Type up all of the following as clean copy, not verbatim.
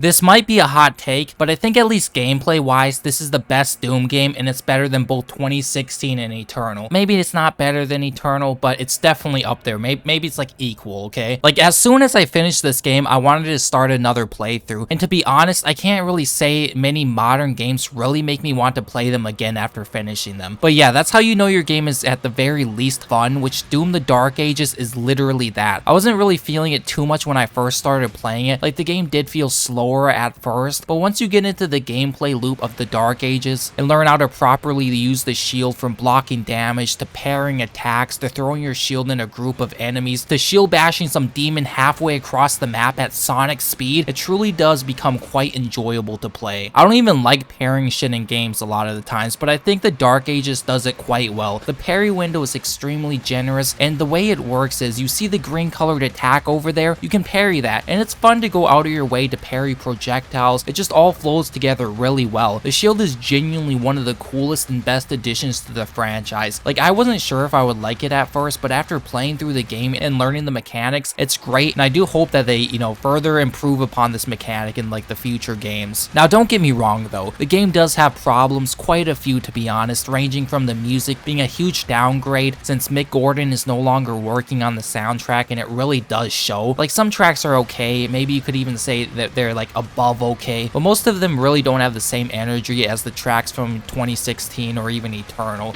This might be a hot take, but I think at least gameplay-wise, this is the best Doom game, and it's better than both 2016 and Eternal. Maybe it's not better than Eternal, but it's definitely up there. Maybe it's like equal, okay? Like, as soon as I finished this game, I wanted to start another playthrough, and to be honest, I can't really say many modern games really make me want to play them again after finishing them. But yeah, that's how you know your game is at the very least fun, which Doom the Dark Ages is literally that. I wasn't really feeling it too much when I first started playing it. Like, the game did feel slow at first, but once you get into the gameplay loop of the Dark Ages and learn how to properly use the shield, from blocking damage to parrying attacks to throwing your shield in a group of enemies to shield bashing some demon halfway across the map at sonic speed, it truly does become quite enjoyable to play. I don't even like parrying shit in games a lot of the times, but I think the Dark Ages does it quite well. The parry window is extremely generous, and the way it works is you see the green colored attack over there, you can parry that, and it's fun to go out of your way to parry projectiles. It just all flows together really well. The shield is genuinely one of the coolest and best additions to the franchise. Like, I wasn't sure if I would like it at first, but after playing through the game and learning the mechanics, it's great, and I do hope that they, further improve upon this mechanic in like the future games. Now, don't get me wrong though, the game does have problems, quite a few to be honest, ranging from the music being a huge downgrade since Mick Gordon is no longer working on the soundtrack, and it really does show. Like, some tracks are okay, maybe you could even say that they're like above okay, but most of them really don't have the same energy as the tracks from 2016 or even Eternal.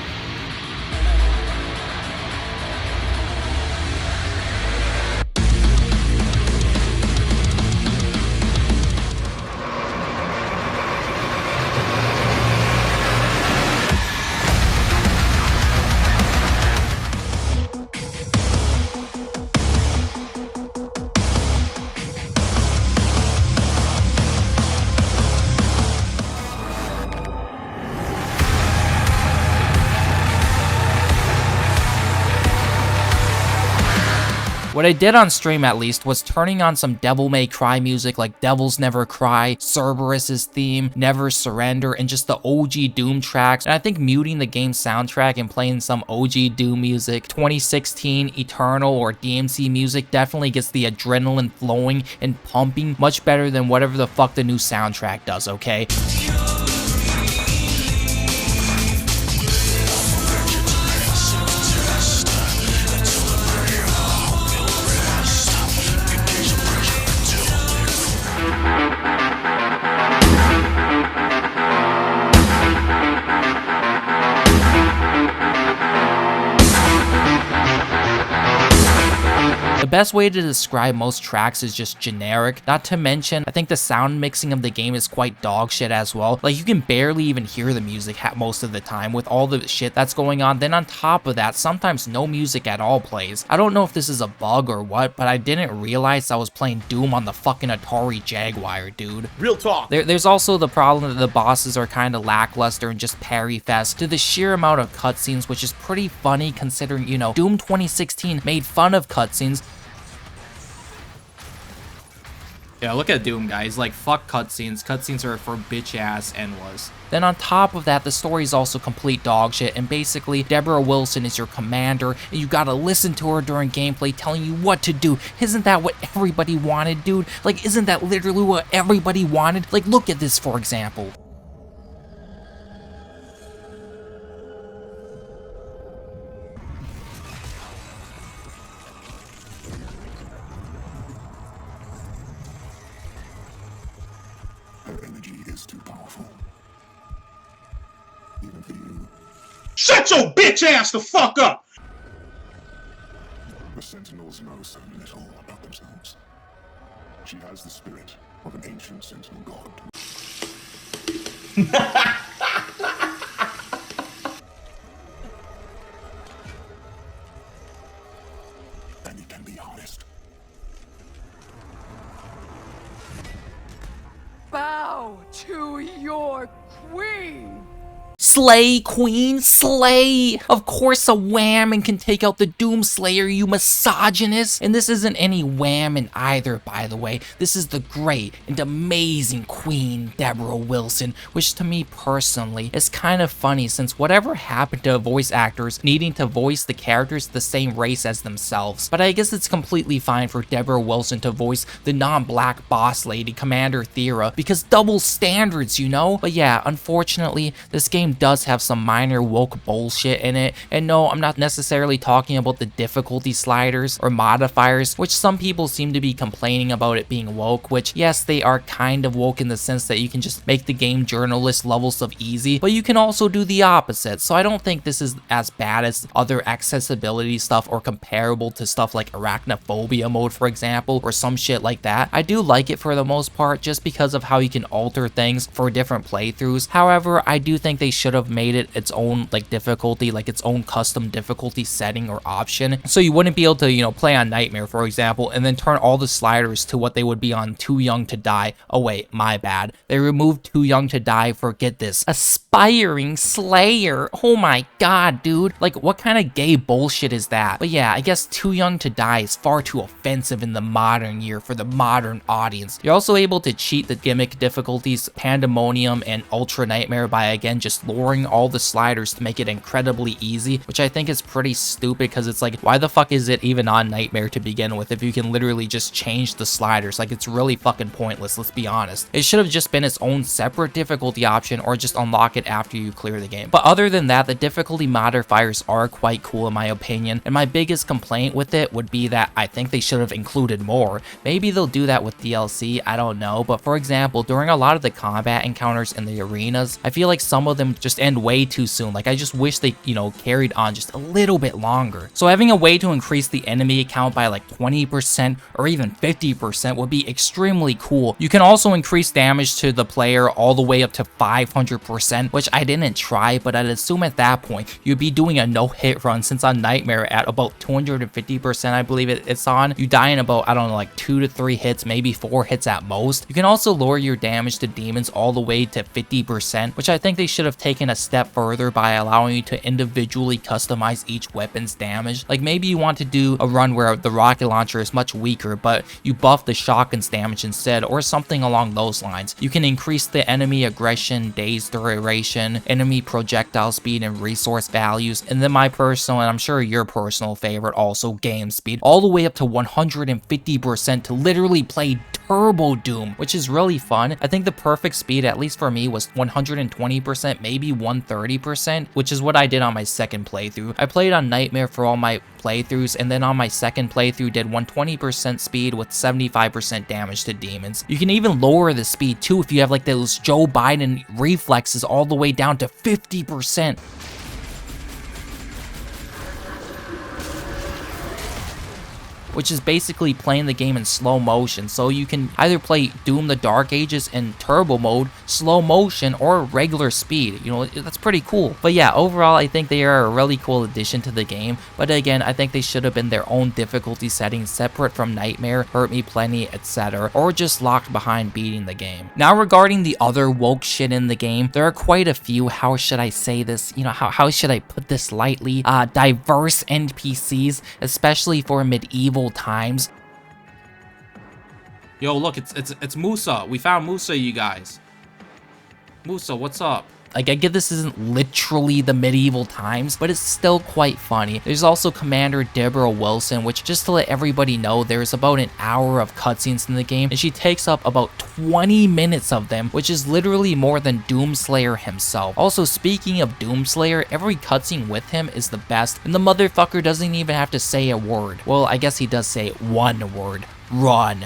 What I did on stream at least was turning on some Devil May Cry music like Devils Never Cry, Cerberus's theme, Never Surrender, and just the OG Doom tracks, and I think muting the game soundtrack and playing some OG Doom music, 2016, Eternal, or DMC music definitely gets the adrenaline flowing and pumping much better than whatever the fuck the new soundtrack does, okay? The best way to describe most tracks is just generic, not to mention I think the sound mixing of the game is quite dog shit as well. Like, you can barely even hear the music most of the time with all the shit that's going on. Then on top of that, sometimes no music at all plays. I don't know if this is a bug or what, but I didn't realize I was playing Doom on the fucking Atari Jaguar, dude. Real talk. There's also the problem that the bosses are kind of lackluster and just parry fest to the sheer amount of cutscenes, which is pretty funny considering, Doom 2016 made fun of cutscenes. Yeah, look at Doom, guys. Like, fuck cutscenes. Cutscenes are for bitch-ass endless. Then on top of that, the story is also complete dog shit, and basically, Debra Wilson is your commander, and you gotta listen to her during gameplay telling you what to do. Isn't that what everybody wanted, dude? Like, isn't that literally what everybody wanted? Like, look at this, for example. Shut your bitch ass the fuck up! The Sentinels know so little about themselves. She has the spirit of an ancient Sentinel god. And it can be honest. Bow to your queen! Slay, queen, slay! Of course a whammon can take out the Doomslayer, you misogynist! And this isn't any whammon either, by the way. This is the great and amazing Queen Debra Wilson, which to me personally is kind of funny since whatever happened to voice actors needing to voice the characters the same race as themselves. But I guess it's completely fine for Debra Wilson to voice the non-black boss lady, Commander Thira, because double standards, you know? But yeah, unfortunately, this game does have some minor woke bullshit in it, and no, I'm not necessarily talking about the difficulty sliders or modifiers, which some people seem to be complaining about it being woke, which yes, they are kind of woke in the sense that you can just make the game journalist levels of easy, but you can also do the opposite, so I don't think this is as bad as other accessibility stuff or comparable to stuff like arachnophobia mode, for example, or some shit like that. I do like it for the most part just because of how you can alter things for different playthroughs. However, I do think they should have made it its own like difficulty, like its own custom difficulty setting or option, so you wouldn't be able to, you know, play on Nightmare, for example, and then turn all the sliders to what they would be on Too Young to Die. Oh wait, my bad. They removed Too Young to Die for, get this, Aspiring Slayer. Oh my god, dude. Like, what kind of gay bullshit is that? But yeah, I guess Too Young to Die is far too offensive in the modern year for the modern audience. You're also able to cheat the gimmick difficulties, Pandemonium and Ultra Nightmare, by again just lowering all the sliders to make it incredibly easy, which I think is pretty stupid because it's like, why the fuck is it even on Nightmare to begin with if you can literally just change the sliders? Like, it's really fucking pointless, let's be honest. It should have just been its own separate difficulty option or just unlock it after you clear the game. But other than that, the difficulty modifiers are quite cool in my opinion, and my biggest complaint with it would be that I think they should have included more. Maybe they'll do that with DLC, I don't know, but for example, during a lot of the combat encounters in the arenas, I feel like some of them just end way too soon. Like, I just wish they, you know, carried on just a little bit longer. So having a way to increase the enemy count by like 20% or even 50% would be extremely cool. You can also increase damage to the player all the way up to 500%, which I didn't try, but I'd assume at that point you'd be doing a no-hit run, since on Nightmare at about 250%, I believe it's on, you die in about, I don't know, like 2 to 3 hits, maybe 4 hits at most. You can also lower your damage to demons all the way to 50%, which I think they should have taken a step further by allowing you to individually customize each weapon's damage. Like, maybe you want to do a run where the rocket launcher is much weaker, but you buff the shotgun's damage instead, or something along those lines. You can increase the enemy aggression, daze duration, enemy projectile speed, and resource values, and then my personal, and I'm sure your personal favorite also, game speed, all the way up to 150% to literally play Turbo Doom, which is really fun. I think the perfect speed, at least for me, was 120%, maybe 130%, which is what I did on my second playthrough. I played on Nightmare for all my playthroughs, and then on my second playthrough did 120% speed with 75% damage to demons. You can even lower the speed too if you have like those Joe Biden reflexes all the way down to 50%. Which is basically playing the game in slow motion, so you can either play Doom the Dark Ages in turbo mode, slow motion, or regular speed. You know, that's pretty cool. But yeah, overall, I think they are a really cool addition to the game, but again, I think they should have been their own difficulty settings separate from Nightmare, Hurt Me Plenty, etc., or just locked behind beating the game. Now, regarding the other woke shit in the game, there are quite a few, how should I say this, you know, how should I put this lightly, diverse NPCs, especially for medieval times. Yo, look, it's Musa. We found Musa, you guys. Musa, what's up? Like, I get this isn't literally the medieval times, but it's still quite funny. There's also Commander Debra Wilson, which, just to let everybody know, there's about an hour of cutscenes in the game, and she takes up about 20 minutes of them, which is literally more than Doomslayer himself. Also, speaking of Doomslayer, every cutscene with him is the best, and the motherfucker doesn't even have to say a word. Well, I guess he does say one word. Run.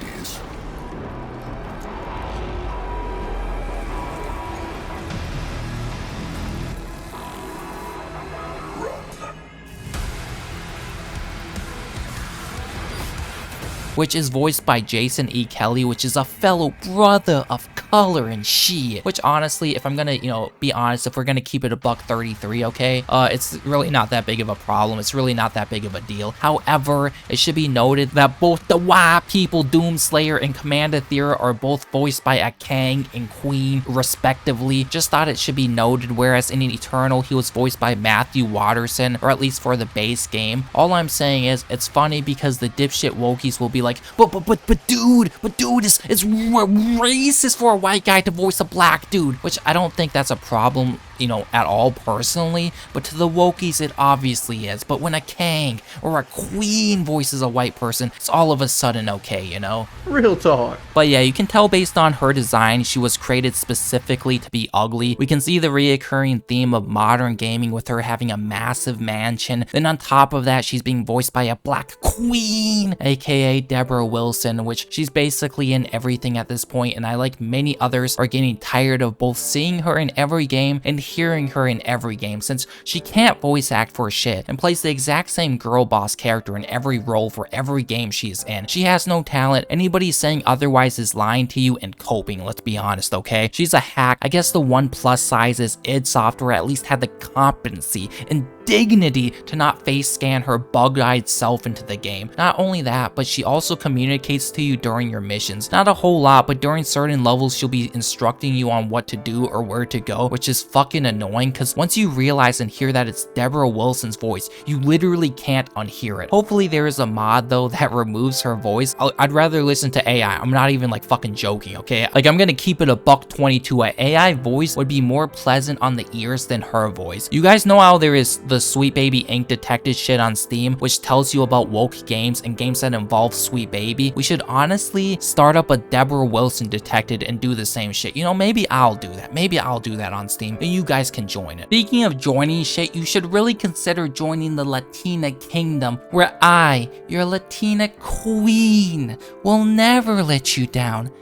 which is voiced by Jason E. Kelly, which is a fellow brother of color and shit. Which honestly, if I'm gonna, you know, be honest, if we're gonna keep it a buck 33, okay, it's really not that big of a problem. It's really not that big of a deal. However, it should be noted that both the white people, Doomslayer and Commander Thira, are both voiced by a Kang and Queen, respectively. Just thought it should be noted, whereas in Eternal, he was voiced by Matthew Watterson, or at least for the base game. All I'm saying is, it's funny because the dipshit wokies will be like, but dude, it's racist for a white guy to voice a black dude, which I don't think that's a problem, you know, at all personally, but to the wokies it obviously is. But when a Kang or a Queen voices a white person, it's all of a sudden okay, you know? Real talk. But yeah, you can tell based on her design, she was created specifically to be ugly. We can see the reoccurring theme of modern gaming with her having a massive mansion. Then on top of that, she's being voiced by a black queen, aka Debra Wilson, which she's basically in everything at this point, and I, like many others, are getting tired of both seeing her in every game and hearing her in every game, since she can't voice act for shit and plays the exact same girl boss character in every role for every game she's in. She has no talent. Anybody saying otherwise is lying to you and coping, let's be honest, okay? She's a hack. I guess the one plus size is id Software at least had the competency and dignity to not face scan her bug-eyed self into the game. Not only that, but she also communicates to you during your missions. Not a whole lot, but during certain levels she'll be instructing you on what to do or where to go, which is fucking annoying because once you realize and hear that it's Debra Wilson's voice, you literally can't unhear it. Hopefully there is a mod though that removes her voice. I'd rather listen to AI. I'm not even like fucking joking, okay? Like I'm gonna keep it a buck 22. An AI voice would be more pleasant on the ears than her voice. You guys know how there is the Sweet Baby Inc. Detected shit on Steam, which tells you about woke games and games that involve Sweet Baby? We should honestly start up a Debra Wilson Detected and do the same shit. You know, maybe I'll do that. Maybe I'll do that on Steam and you guys can join it. Speaking of joining shit, you should really consider joining the Latina Kingdom, where I, your Latina queen, will never let you down.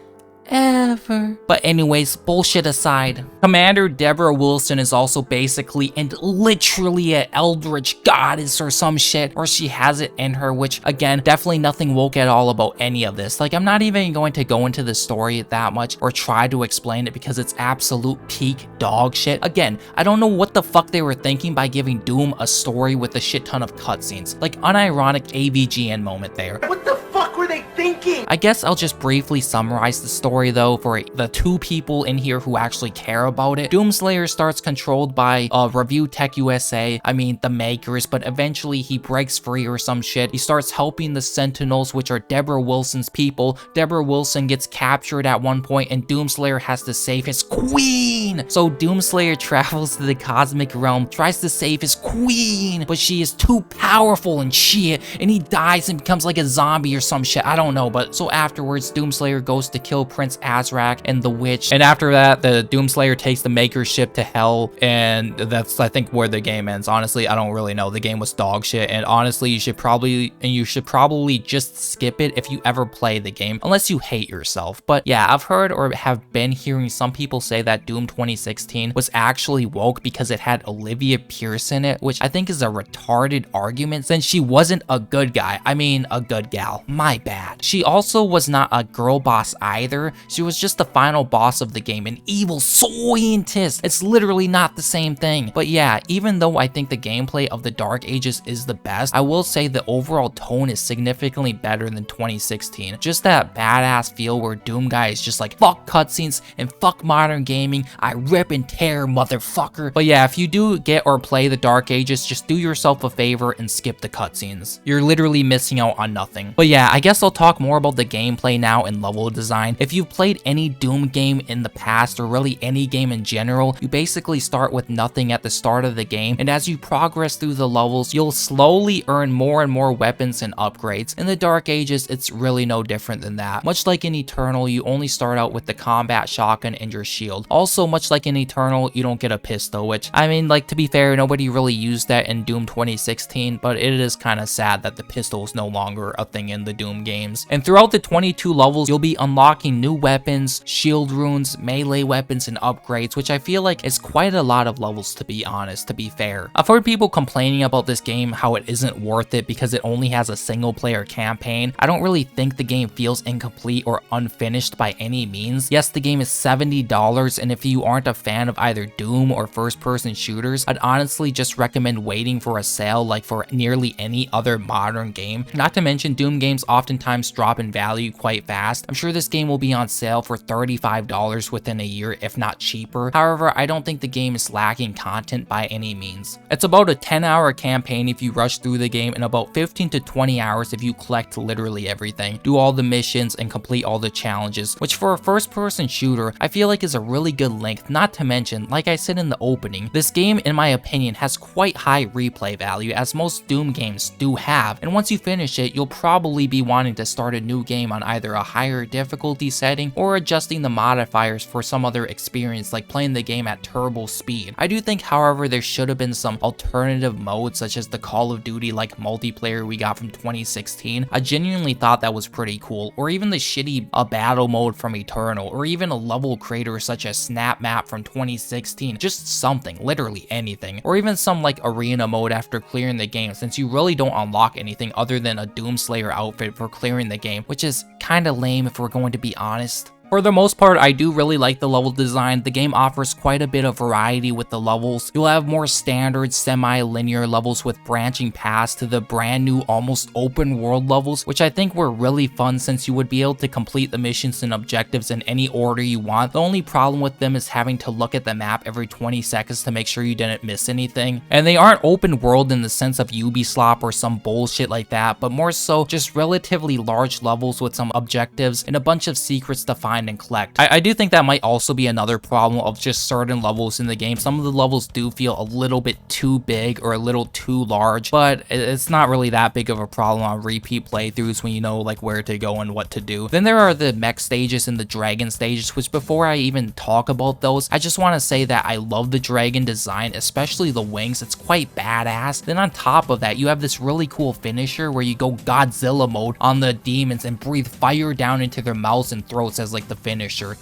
Ever. But anyways, bullshit aside, Commander Debra Wilson is also basically and literally an eldritch goddess or some shit, or she has it in her, which again, definitely nothing woke at all about any of this. Like I'm not even going to go into the story that much or try to explain it because it's absolute peak dog shit. Again, I don't know what the fuck they were thinking by giving Doom a story with a shit ton of cutscenes. Like unironic AVGN moment there. What the fuck were they thinking? I guess I'll just briefly summarize the story though for the two people in here who actually care about it. Doomslayer starts controlled by Review Tech USA, I mean the makers, but eventually he breaks free or some shit. He starts helping the Sentinels, which are Debra Wilson's people. Debra Wilson gets captured at one point and Doomslayer has to save his queen. So Doomslayer travels to the cosmic realm, tries to save his queen, but she is too powerful and shit, and he dies and becomes like a zombie or some shit. I don't know, but so afterwards Doomslayer goes to kill Prince Azrak and the witch, and after that the Doomslayer takes the Maker's ship to hell, and that's I think where the game ends. Honestly, I don't really know. The game was dog shit, and honestly you should probably just skip it if you ever play the game, unless you hate yourself. But yeah, I've heard or have been hearing some people say that Doom 2016 was actually woke because it had Olivia Pierce in it, which I think is a retarded argument since she wasn't a good guy. I mean a good gal, my bad. She also was not a girl boss either. She was just the final boss of the game, an evil scientist. It's literally not the same thing. But yeah, even though I think the gameplay of the Dark Ages is the best, I will say the overall tone is significantly better than 2016. Just that badass feel where Doom Guy is just like, fuck cutscenes and fuck modern gaming, I rip and tear, motherfucker. But yeah, if you do get or play the Dark Ages, just do yourself a favor and skip the cutscenes. You're literally missing out on nothing. But yeah, I guess I'll talk more about the gameplay now and level design. If you've played any Doom game in the past, or really any game in general, you basically start with nothing at the start of the game, and as you progress through the levels, you'll slowly earn more and more weapons and upgrades. In the Dark Ages, it's really no different than that. Much like in Eternal, you only start out with the combat shotgun and your shield. Also, much like in Eternal, you don't get a pistol, which, I mean, like, to be fair, nobody really used that in Doom 2016, but it is kind of sad that the pistol is no longer a thing in the Doom games. And throughout the 22 levels, you'll be unlocking new weapons, shield runes, melee weapons, and upgrades, which I feel like is quite a lot of levels, to be honest, to be fair. I've heard people complaining about this game, how it isn't worth it because it only has a single player campaign. I don't really think the game feels incomplete or unfinished by any means. Yes, the game is $70, and if you aren't a fan of either Doom or first person shooters, I'd honestly just recommend waiting for a sale like for nearly any other modern game. Not to mention, Doom games oftentimes drop in value quite fast. I'm sure this game will be on sale for $35 within a year, if not cheaper. However, I don't think the game is lacking content by any means. It's about a 10-hour campaign if you rush through the game, and about 15 to 20 hours if you collect literally everything, do all the missions, and complete all the challenges, which for a first-person shooter, I feel like is a really good length. Not to mention, like I said in the opening, this game, in my opinion, has quite high replay value, as most Doom games do have, and once you finish it, you'll probably be wanting to start a new game on either a higher difficulty setting or adjusting the modifiers for some other experience, like playing the game at turbo speed. I do think, however, there should have been some alternative modes, such as the Call of Duty like multiplayer we got from 2016. I genuinely thought that was pretty cool, or even the shitty battle mode from Eternal, or even a level creator such as Snap Map from 2016. Just something, literally anything, or even some like arena mode after clearing the game, since you really don't unlock anything other than a Doomslayer outfit for clearing the game, which is kinda lame if we're going to be honest. For the most part, I do really like the level design. The game offers quite a bit of variety with the levels. You'll have more standard, semi-linear levels with branching paths to the brand new, almost open world levels, which I think were really fun since you would be able to complete the missions and objectives in any order you want. The only problem with them is having to look at the map every 20 seconds to make sure you didn't miss anything. And they aren't open world in the sense of Ubisoft or some bullshit like that, but more so just relatively large levels with some objectives and a bunch of secrets to find and collect. I do think that might also be another problem of just certain levels in the game. Some of the levels do feel a little bit too big or a little too large, but it's not really that big of a problem on repeat playthroughs when you know like where to go and what to do. Then there are the mech stages and the dragon stages, which before I even talk about those, I just want to say that I love the dragon design, especially the wings. It's quite badass. Then on top of that, you have this really cool finisher where you go Godzilla mode on the demons and breathe fire down into their mouths and throats as like the finisher.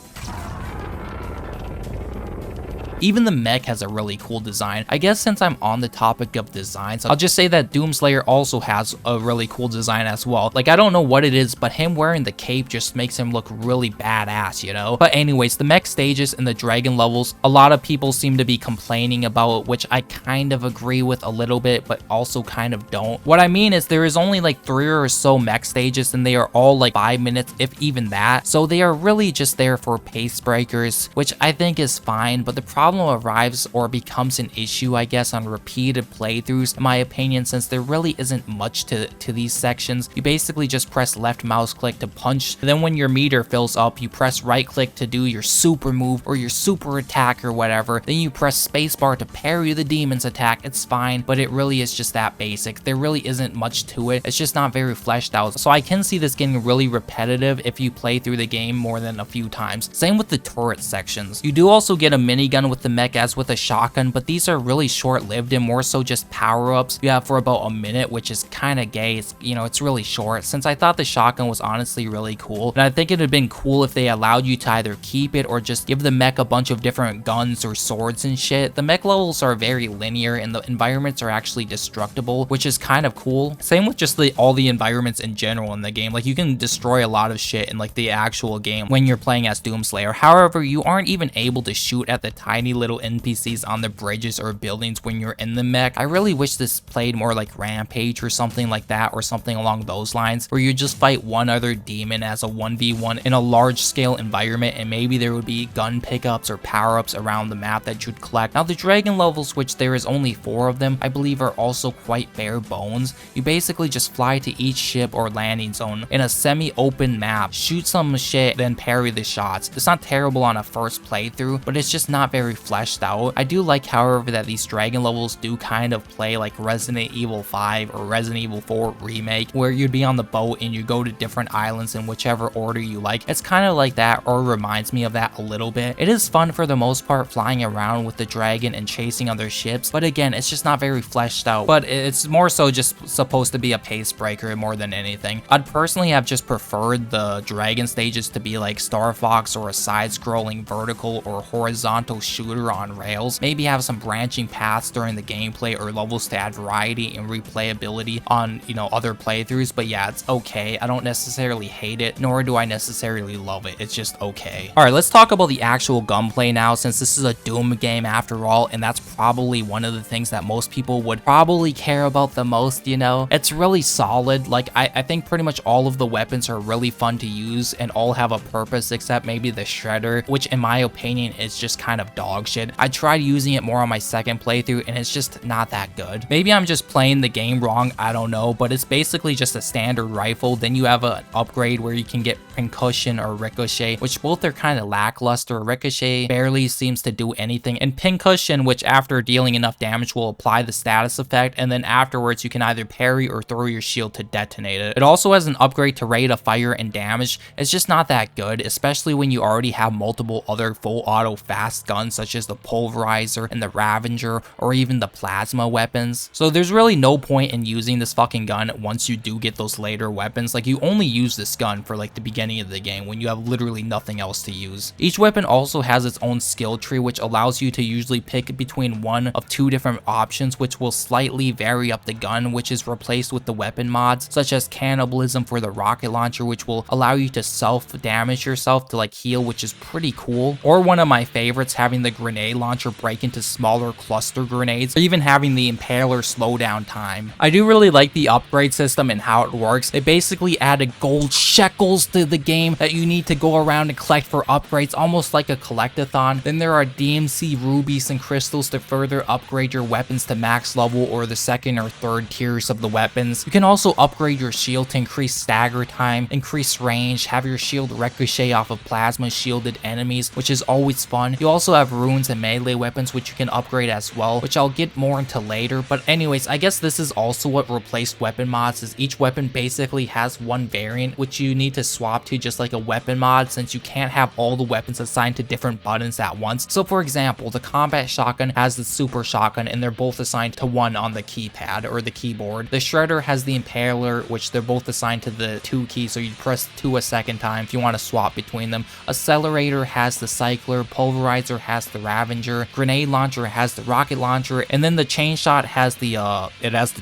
Even the mech has a really cool design. I guess since I'm on the topic of designs, I'll just say that Doomslayer also has a really cool design as well. Like, I don't know what it is, but him wearing the cape just makes him look really badass, you know? But anyways, the mech stages and the dragon levels, a lot of people seem to be complaining about, which I kind of agree with a little bit, but also kind of don't. What I mean is there is only like 3 or so mech stages, and they are all like 5 minutes, if even that. So they are really just there for pace breakers, which I think is fine, but the problem arrives or becomes an issue, I guess, on repeated playthroughs, in my opinion, since there really isn't much to these sections. You basically just press left mouse click to punch, and then when your meter fills up, you press right click to do your super move or your super attack or whatever. Then you press spacebar to parry the demon's attack. It's fine, but it really is just that basic. There really isn't much to it. It's just not very fleshed out. So I can see this getting really repetitive if you play through the game more than a few times. Same with the turret sections. You do also get a minigun with the mech as with a shotgun, but these are really short-lived and more so just power-ups you have for about a minute, which is kind of gay. It's, you know, it's really short, since I thought the shotgun was honestly really cool, and I think it would have been cool if they allowed you to either keep it or just give the mech a bunch of different guns or swords and shit. The mech levels are very linear and the environments are actually destructible, which is kind of cool. Same with just all the environments in general in the game. Like, you can destroy a lot of shit in like the actual game when you're playing as Doomslayer. However, you aren't even able to shoot at the tiny little NPCs on the bridges or buildings when you're in the mech. I really wish this played more like Rampage or something like that, or something along those lines, where you just fight one other demon as a 1v1 in a large scale environment, and maybe there would be gun pickups or power-ups around the map that you'd collect. Now the dragon levels, which there is only 4 of them, I believe are also quite bare bones. You basically just fly to each ship or landing zone in a semi-open map, shoot some shit, then parry the shots. It's not terrible on a first playthrough, but it's just not very very fleshed out. I do like, however, that these dragon levels do kind of play like Resident Evil 5 or Resident Evil 4 Remake, where you'd be on the boat and you go to different islands in whichever order you like. It's kind of like that, or reminds me of that a little bit. It is fun for the most part flying around with the dragon and chasing other ships, but again, it's just not very fleshed out. But it's more so just supposed to be a pace breaker more than anything. I'd personally have just preferred the dragon stages to be like Star Fox, or a side-scrolling vertical or horizontal shooter on rails. Maybe have some branching paths during the gameplay or levels to add variety and replayability on, you know, other playthroughs. But yeah, it's okay. I don't necessarily hate it, nor do I necessarily love it. It's just okay. All right, let's talk about the actual gunplay now, since this is a Doom game after all, and that's probably one of the things that most people would probably care about the most, you know? It's really solid. Like, I think pretty much all of the weapons are really fun to use and all have a purpose, except maybe the shredder, which in my opinion is just kind of dog shit. I tried using it more on my second playthrough and it's just not that good. Maybe I'm just playing the game wrong, I don't know, but it's basically just a standard rifle. Then you have an upgrade where you can get Pincushion or Ricochet, which both are kind of lackluster. Ricochet barely seems to do anything, and Pincushion, which after dealing enough damage will apply the status effect, and then afterwards you can either parry or throw your shield to detonate it. It also has an upgrade to rate of fire and damage. It's just not that good, especially when you already have multiple other full auto fast guns such as the Pulverizer and the Ravager, or even the plasma weapons. So there's really no point in using this fucking gun once you do get those later weapons. Like, you only use this gun for like the beginning of the game when you have literally nothing else to use. Each weapon also has its own skill tree, which allows you to usually pick between one of two different options, which will slightly vary up the gun, which is replaced with the weapon mods such as cannibalism for the rocket launcher, which will allow you to self-damage yourself to like heal, which is pretty cool. Or one of my favorites, having the grenade launcher break into smaller cluster grenades, or even having the impaler slow down time. I do really like the upgrade system and how it works. They basically added gold shekels to the game that you need to go around and collect for upgrades, almost like a collectathon. Then there are DMC rubies and crystals to further upgrade your weapons to max level or the second or third tiers of the weapons. You can also upgrade your shield to increase stagger time, increase range, have your shield ricochet off of plasma shielded enemies, which is always fun. You also have runes and melee weapons, which you can upgrade as well, which I'll get more into later. But anyways, I guess this is also what replaced weapon mods, is each weapon basically has one variant which you need to swap to, just like a weapon mod, since you can't have all the weapons assigned to different buttons at once. So for example, the combat shotgun has the super shotgun and they're both assigned to one on the keypad or the keyboard. The shredder has the impaler, which they're both assigned to the 2 key, so you press 2 a second time if you want to swap between them. Accelerator has the cycler, Pulverizer has the Ravager, grenade launcher has the rocket launcher, and then the chain shot has the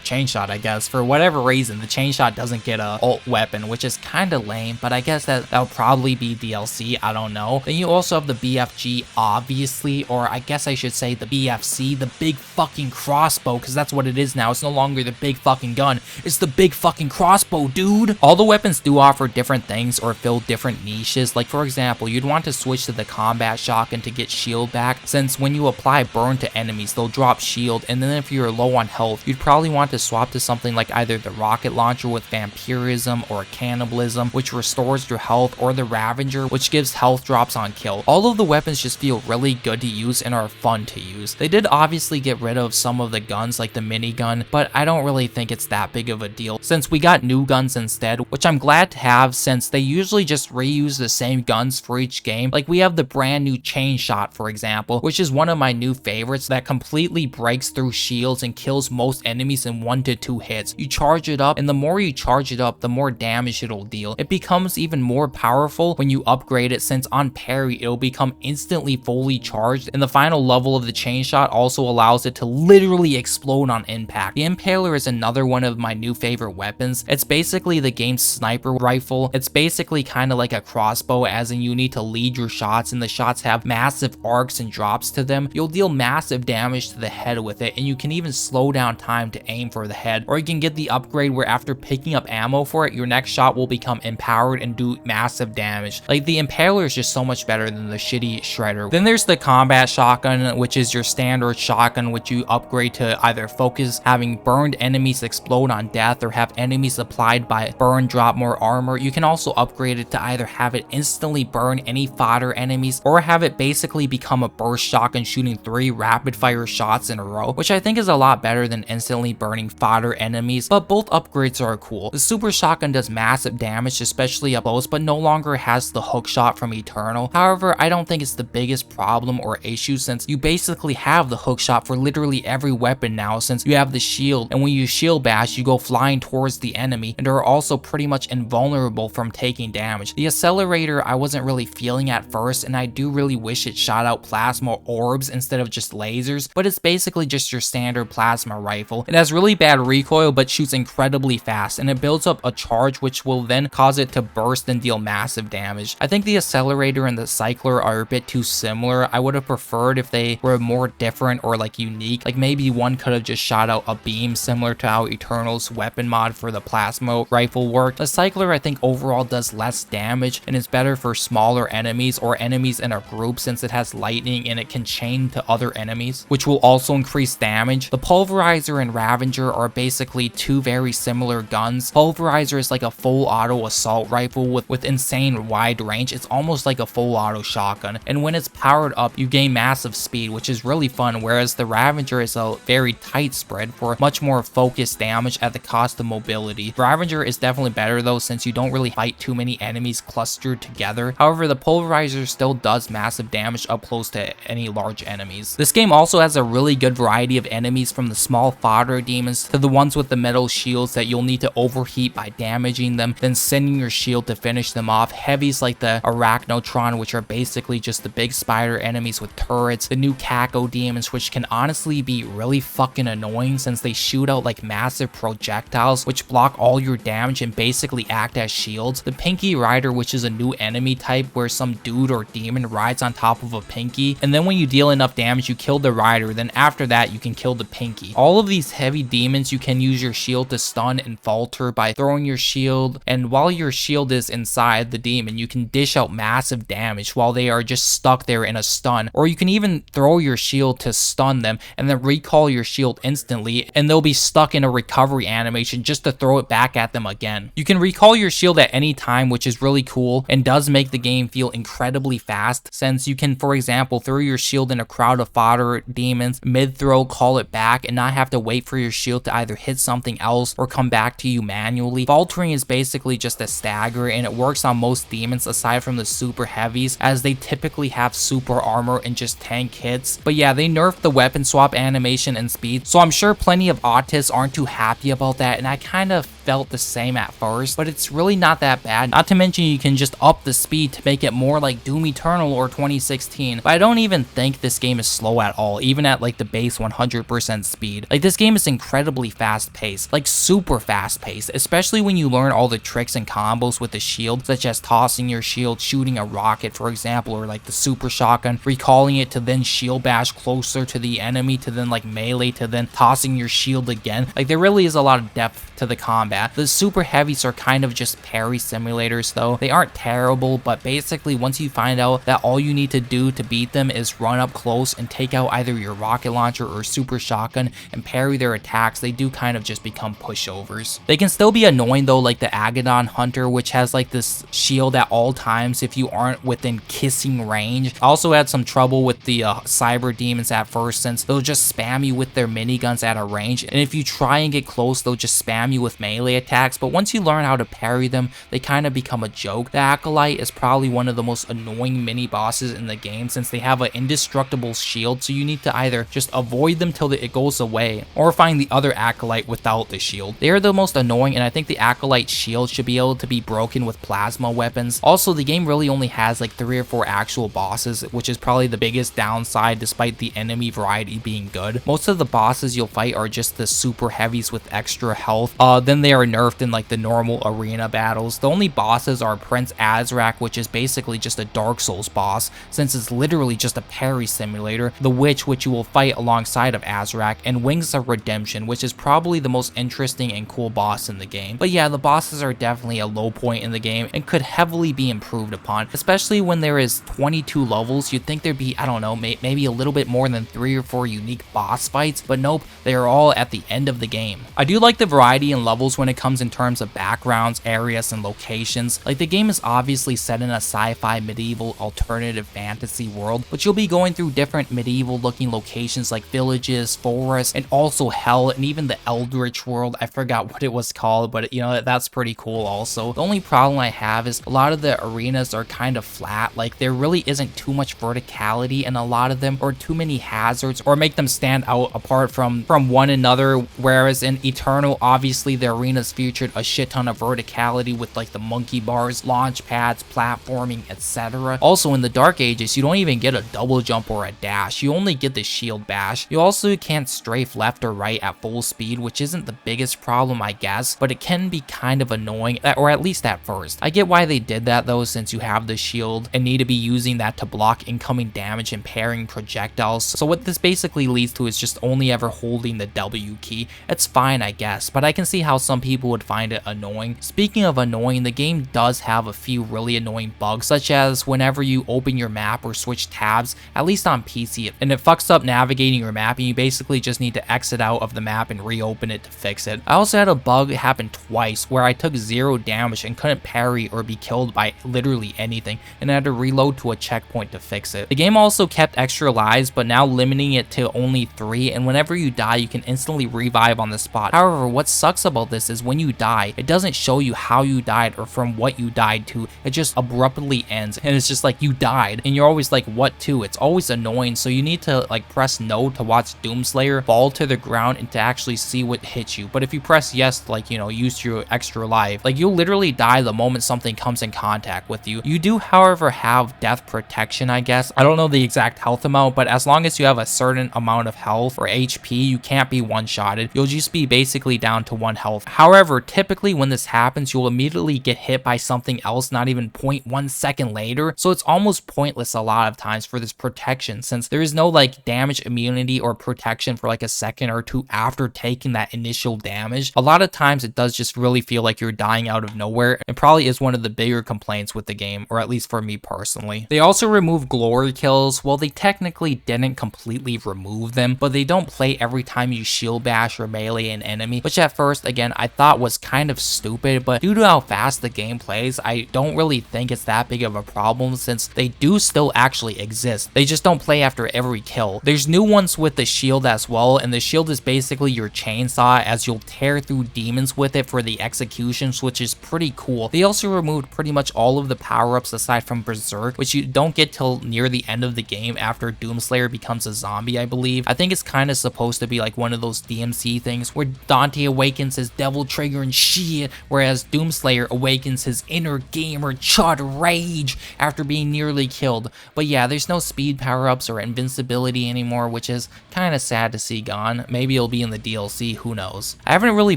chain shot, I guess. For whatever reason, the chain shot doesn't get a ult weapon, which is kind of lame, but I guess that'll probably be DLC, I don't know. Then you also have the BFG, obviously, or I guess I should say the BFC, the big fucking crossbow, because that's what it is now. It's no longer the big fucking gun, it's the big fucking crossbow, dude. All the weapons do offer different things or fill different niches. Like for example, you'd want to switch to the combat shotgun to get shield back, since when you apply burn to enemies, they'll drop shield, and then if you're low on health, you'd probably want to swap to something like either the rocket launcher with vampirism or cannibalism, which restores your health, or the Ravager, which gives health drops on kill. All of the weapons just feel really good to use and are fun to use. They did obviously get rid of some of the guns like the minigun, but I don't really think it's that big of a deal, since we got new guns instead, which I'm glad to have, since they usually just reuse the same guns for each game. Like we have the brand new chain shot, for example, which is one of my new favorites that completely breaks through shields and kills most enemies in 1 to 2 hits. You charge it up, and the more you charge it up, the more damage it'll deal. It becomes even more powerful when you upgrade it, since on parry it'll become instantly fully charged, and the final level of the chain shot also allows it to literally explode on impact. The impaler is another one of my new favorite weapons. It's basically the game's sniper rifle. It's basically kind of like a crossbow, as in you need to lead your shots, and the shots have massive arcs and drops to them. You'll deal massive damage to the head with it, and you can even slow down time to aim for the head. Or you can get the upgrade where after picking up ammo for it, your next shot will become empowered and do massive damage. Like the impaler is just so much better than the shitty shredder. Then there's the combat shotgun, which is your standard shotgun, which you upgrade to either focus having burned enemies explode on death, or have enemies applied by burn drop more armor. You can also upgrade it to either have it instantly burn any fodder enemies, or have it basically become become a burst shotgun shooting 3 rapid fire shots in a row, which I think is a lot better than instantly burning fodder enemies, but both upgrades are cool. The super shotgun does massive damage, especially up close, but no longer has the hook shot from Eternal. However, I don't think it's the biggest problem or issue since you basically have the hook shot for literally every weapon now, since you have the shield, and when you shield bash you go flying towards the enemy and are also pretty much invulnerable from taking damage. The accelerator I wasn't really feeling at first, and I do really wish it shot out plasma orbs instead of just lasers, but it's basically just your standard plasma rifle. It has really bad recoil but shoots incredibly fast, and it builds up a charge which will then cause it to burst and deal massive damage. I think the accelerator and the cycler are a bit too similar. I would have preferred if they were more different or like unique, like maybe one could have just shot out a beam similar to how Eternal's weapon mod for the plasma rifle worked. The cycler I think overall does less damage and is better for smaller enemies or enemies in a group since it has lightning and it can chain to other enemies, which will also increase damage. The pulverizer and Ravager are basically two very similar guns. Pulverizer is like a full auto assault rifle with insane wide range. It's almost like a full auto shotgun, and when it's powered up you gain massive speed, which is really fun, whereas the Ravager is a very tight spread for much more focused damage at the cost of mobility. Ravager is definitely better though since you don't really fight too many enemies clustered together. However, the pulverizer still does massive damage up close to any large enemies. This game also has a really good variety of enemies, from the small fodder demons to the ones with the metal shields that you'll need to overheat by damaging them, then sending your shield to finish them off. Heavies like the Arachnotron, which are basically just the big spider enemies with turrets. The new Caco demons, which can honestly be really fucking annoying since they shoot out like massive projectiles which block all your damage and basically act as shields. The Pinky Rider, which is a new enemy type where some dude or demon rides on top of a pinky, and then when you deal enough damage you kill the rider, then after that you can kill the pinky. All of these heavy demons you can use your shield to stun and falter by throwing your shield, and while your shield is inside the demon you can dish out massive damage while they are just stuck there in a stun, or you can even throw your shield to stun them and then recall your shield instantly and they'll be stuck in a recovery animation just to throw it back at them again. You can recall your shield at any time, which is really cool and does make the game feel incredibly fast, since you can, for example, throw your shield in a crowd of fodder demons, mid-throw call it back and not have to wait for your shield to either hit something else or come back to you manually. Faltering is basically just a stagger and it works on most demons aside from the super heavies, as they typically have super armor and just tank hits. But yeah, they nerfed the weapon swap animation and speed, so I'm sure plenty of autists aren't too happy about that, and I kind of felt the same at first, but it's really not that bad. Not to mention you can just up the speed to make it more like Doom Eternal or 2016, but I don't even think this game is slow at all, even at like the base 100% speed. Like, this game is incredibly fast paced, like super fast paced, especially when you learn all the tricks and combos with the shield, such as tossing your shield, shooting a rocket for example, or like the super shotgun, recalling it to then shield bash closer to the enemy, to then like melee, to then tossing your shield again. Like, there really is a lot of depth to the combat. The super heavies are kind of just parry simulators though. They aren't terrible, but basically once you find out that all you need to do to beat them is run up close and take out either your rocket launcher or super shotgun and parry their attacks, they do kind of just become pushovers. They can still be annoying though, like the Agadon Hunter, which has like this shield at all times if you aren't within kissing range. I also had some trouble with the cyber demons at first, since they'll just spam you with their miniguns at a range, and if you try and get close they'll just spam you with melee attacks, but once you learn how to parry them they kind of become a joke. The Acolyte is probably one of the most annoying mini bosses in the game, since they have an indestructible shield, so you need to either just avoid them till it goes away or find the other Acolyte without the shield. They are the most annoying, and I think the Acolyte shield should be able to be broken with plasma weapons. Also, the game really only has like 3 or 4 actual bosses, which is probably the biggest downside despite the enemy variety being good. Most of the bosses you'll fight are just the super heavies with extra health. Then they are nerfed in like the normal arena battles. The only bosses are Prince Azrak, which is basically just a Dark Souls boss, since it's literally just a parry simulator, the Witch, which you will fight alongside of Azrak, and Wings of Redemption, which is probably the most interesting and cool boss in the game. But yeah, the bosses are definitely a low point in the game and could heavily be improved upon, especially when there is 22 levels. You'd think there'd be, I don't know, maybe a little bit more than 3 or 4 unique boss fights, but nope, they are all at the end of the game. I do like the variety in levels when when it comes in terms of backgrounds, areas, and locations. Like, the game is obviously set in a sci-fi medieval alternative fantasy world, but you'll be going through different medieval looking locations like villages, forests, and also hell, and even the Eldritch world. I forgot what it was called, but you know, that's pretty cool also. The only problem I have is a lot of the arenas are kind of flat. Like, there really isn't too much verticality in a lot of them, or too many hazards, or make them stand out apart from one another. Whereas in Eternal, obviously the arenas featured a shit ton of verticality with like the monkey bars, launch pads, platforming, etc. Also in the Dark Ages, you don't even get a double jump or a dash, you only get the shield bash. You also can't strafe left or right at full speed, which isn't the biggest problem I guess, but it can be kind of annoying, or at least at first. I get why they did that though, since you have the shield and need to be using that to block incoming damage and parrying projectiles. So what this basically leads to is just only ever holding the W key. It's fine I guess, but I can see how some people would find it annoying. Speaking of annoying, the game does have a few really annoying bugs, such as whenever you open your map or switch tabs, at least on PC, and it fucks up navigating your map, and you basically just need to exit out of the map and reopen it to fix it. I also had a bug happen twice where I took 0 damage and couldn't parry or be killed by literally anything, and I had to reload to a checkpoint to fix it. The game also kept extra lives, but now limiting it to only 3, and whenever you die you can instantly revive on the spot. However, what sucks about this is when you die, it doesn't show you how you died or from what you died to. It just abruptly ends, and it's just like you died, and you're always like, what to? It's always annoying, so you need to like press no to watch Doomslayer fall to the ground and to actually see what hits you. But if you press yes, like, you know, use your extra life, like you'll literally die the moment something comes in contact with you. You do, however, have death protection, I guess. I don't know the exact health amount, but as long as you have a certain amount of health or HP, you can't be one-shotted. You'll just be basically down to 1 health. However, typically when this happens, you'll immediately get hit by something else not even 0.1 second later, so it's almost pointless a lot of times for this protection, since there is no like damage immunity or protection for like a second or two after taking that initial damage. A lot of times it does just really feel like you're dying out of nowhere, and probably is one of the bigger complaints with the game, or at least for me personally. They also removed glory kills. Well, they technically didn't completely remove them, but they don't play every time you shield bash or melee an enemy, which at first, again, I thought was kind of stupid, but due to how fast the game plays, I don't really think it's that big of a problem, since they do still actually exist. They just don't play after every kill. There's new ones with the shield as well, and the shield is basically your chainsaw, as you'll tear through demons with it for the executions, which is pretty cool. They also removed pretty much all of the power-ups aside from Berserk, which you don't get till near the end of the game after Doomslayer becomes a zombie, I believe. I think it's kind of supposed to be like one of those DMC things where Dante awakens his devil trigger and shit, whereas Doomslayer awakens his inner gamer chud rage after being nearly killed. But yeah, there's no speed power-ups or invincibility anymore, which is kind of sad to see gone. Maybe it'll be in the DLC, who knows. I haven't really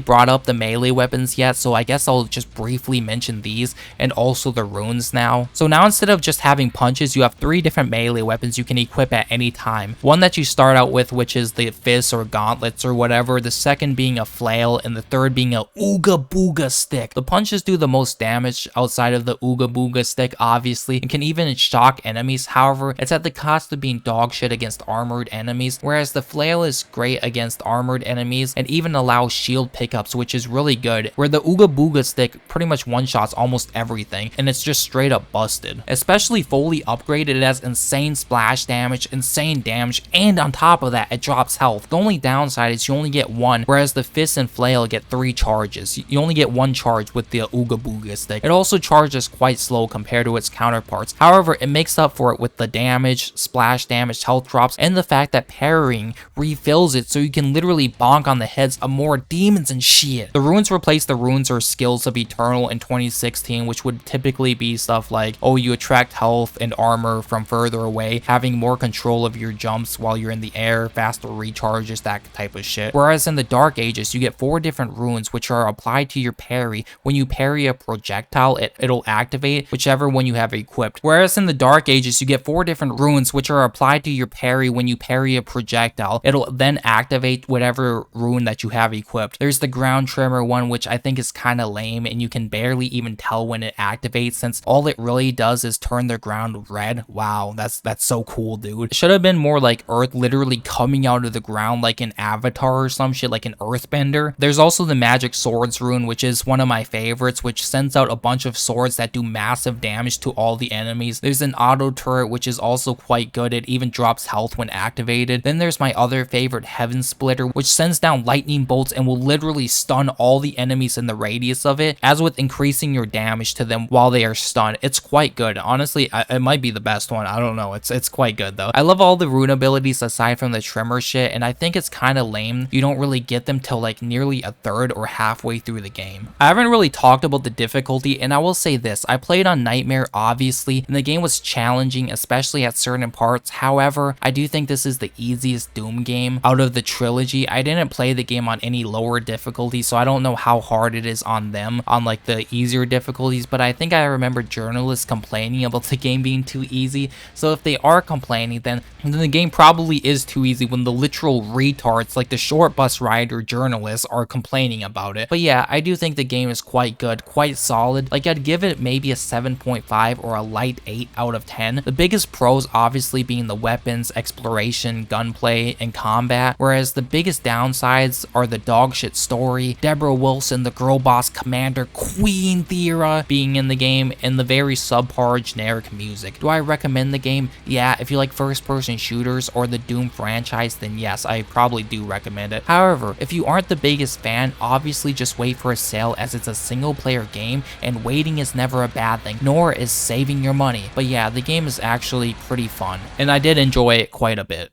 brought up the melee weapons yet, so I guess I'll just briefly mention these, and also the runes now. So now instead of just having punches, you have 3 different melee weapons you can equip at any time. One that you start out with, which is the fists or gauntlets or whatever, the second being a flail, and the third being a ooga booga stick. The punches do the most damage outside of the ooga booga stick, obviously, and can even shock enemies. However, it's at the cost of being dog shit against armored enemies, whereas the flail is great against armored enemies and even allows shield pickups, which is really good, where the ooga booga stick pretty much one-shots almost everything, and it's just straight up busted. Especially fully upgraded, it has insane splash damage, insane damage, and on top of that, it drops health. The only downside is you only get 1, whereas the fist and flail get 3 charges. You only get 1 charge with the ooga booga stick. It also charges quite slow compared to its counterparts. However, it makes up for it with the damage, splash damage, health drops, and the fact that parrying refills it, so you can literally bonk on the heads of more demons and shit. The runes replace the runes or skills of Eternal in 2016, which would typically be stuff like, oh, you attract health and armor from further away, having more control of your jumps while you're in the air, faster recharges, that type of shit. Whereas in the Dark Ages, you get 4 different runes which are applied to your parry. When you parry a projectile, it'll activate whichever one you have equipped. Whereas in the Dark Ages, you get 4 different runes which are applied to your parry. When you parry a projectile, it'll then activate whatever rune that you have equipped. There's the ground tremor one, which I think is kind of lame, and you can barely even tell when it activates, since all it really does is turn the ground red. Wow, that's so cool, dude. It should have been more like Earth literally coming out of the ground like an Avatar or some shit, like an Earthbender. There's also the magic magic swords rune, which is one of my favorites, which sends out a bunch of swords that do massive damage to all the enemies. There's an auto turret, which is also quite good. It even drops health when activated. Then there's my other favorite, Heaven Splitter, which sends down lightning bolts and will literally stun all the enemies in the radius of it, as with increasing your damage to them while they are stunned. It's quite good. Honestly, it might be the best one. I don't know. It's quite good though. I love all the rune abilities aside from the trimmer shit, and I think it's kind of lame. You don't really get them till like nearly a third or halfway through the game. I haven't really talked about the difficulty, and I will say this. I played on Nightmare, obviously, and the game was challenging, especially at certain parts. However, I do think this is the easiest Doom game out of the trilogy. I didn't play the game on any lower difficulty, so I don't know how hard it is on them on like the easier difficulties, but I think I remember journalists complaining about the game being too easy. So if they are complaining, then the game probably is too easy when the literal retards like the short bus rider journalists are complaining about it. But yeah, I do think the game is quite good, quite solid. Like, I'd give it maybe a 7.5 or a light 8 out of 10. The biggest pros obviously being the weapons, exploration, gunplay, and combat, whereas the biggest downsides are the dogshit story, Debra Wilson, the girl boss commander, Queen Thira being in the game, and the very subpar generic music. Do I recommend the game? Yeah, if you like first-person shooters or the Doom franchise, then yes, I probably do recommend it. However, if you aren't the biggest fan, obviously just wait for a sale, as it's a single-player game, and waiting is never a bad thing, nor is saving your money. But yeah, the game is actually pretty fun, and I did enjoy it quite a bit.